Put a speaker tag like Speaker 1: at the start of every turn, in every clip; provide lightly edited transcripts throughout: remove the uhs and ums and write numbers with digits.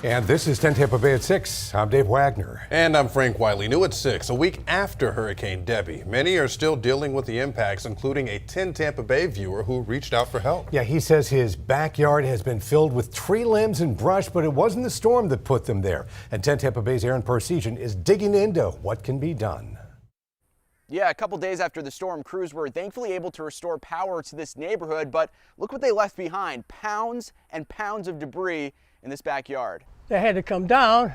Speaker 1: And this is 10 Tampa Bay at 6. I'm Dave Wagner.
Speaker 2: And I'm Frank Wiley. New at 6, a week after Hurricane Debby. Many are still dealing with the impacts, including a 10 Tampa Bay viewer who reached out for help.
Speaker 1: Yeah, he says his backyard has been filled with tree limbs and brush, but it wasn't the storm that put them there. And 10 Tampa Bay's Aaron Parsegian is digging into what can be done.
Speaker 3: Yeah, a couple days after the storm, crews were thankfully able to restore power to this neighborhood, but look what they left behind. Pounds and pounds of debris in this backyard.
Speaker 4: They had to come down,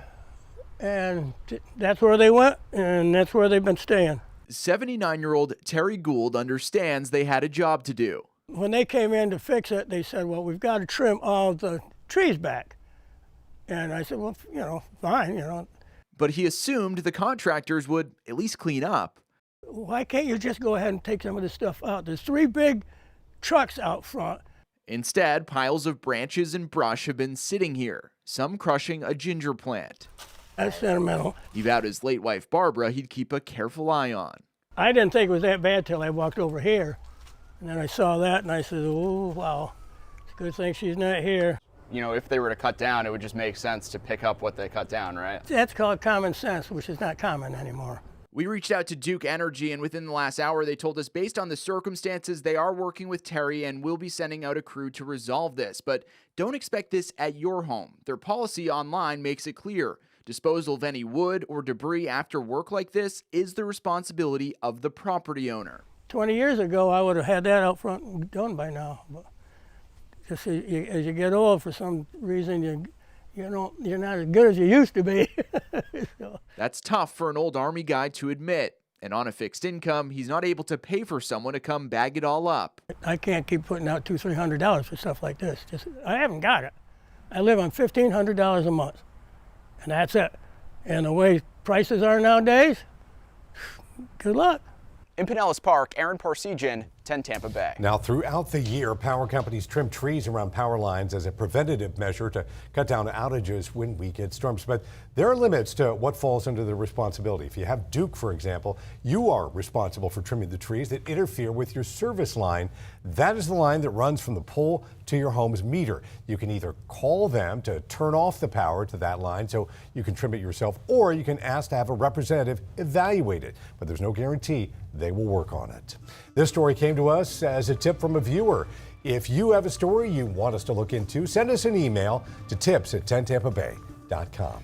Speaker 4: and that's where they went, and that's where they've been staying.
Speaker 5: 79-year-old Terry Gould understands they had a job to do.
Speaker 4: When they came in to fix it, they said, well, we've got to trim all the trees back. And I said, well, fine,
Speaker 5: But he assumed the contractors would at least clean up.
Speaker 4: Why can't you just go ahead and take some of this stuff out? There's 3 big trucks out front.
Speaker 5: Instead, piles of branches and brush have been sitting here, some crushing a ginger plant.
Speaker 4: That's sentimental.
Speaker 5: He vowed his late wife Barbara he'd keep a careful eye on.
Speaker 4: I didn't think it was that bad till I walked over here. And then I saw that and I said, oh, wow, it's a good thing she's not here.
Speaker 3: If they were to cut down, it would just make sense to pick up what they cut down, right?
Speaker 4: That's called common sense, which is not common anymore.
Speaker 5: We reached out to Duke Energy, and within the last hour, they told us based on the circumstances, they are working with Terry and will be sending out a crew to resolve this. But don't expect this at your home. Their policy online makes it clear. Disposal of any wood or debris after work like this is the responsibility of the property owner.
Speaker 4: 20 years ago, I would have had that out front done by now. But just as you get old, for some reason, you're not as good as you used to be. So.
Speaker 5: That's tough for an old Army guy to admit. And on a fixed income, he's not able to pay for someone to come bag it all up.
Speaker 4: I can't keep putting out $200-300 for stuff like this. I haven't got it. I live on $1,500 a month, and that's it. And the way prices are nowadays, good luck.
Speaker 3: In Pinellas Park, Aaron Parsegian, 10 Tampa Bay.
Speaker 1: Now, throughout the year, power companies trim trees around power lines as a preventative measure to cut down outages when we get storms. But there are limits to what falls under the responsibility. If you have Duke, for example, you are responsible for trimming the trees that interfere with your service line. That is the line that runs from the pole to your home's meter. You can either call them to turn off the power to that line so you can trim it yourself, or you can ask to have a representative evaluate it. But there's no guarantee they will work on it. This story came to us as a tip from a viewer. If you have a story you want us to look into, send us an email to tips@10tampabay.com.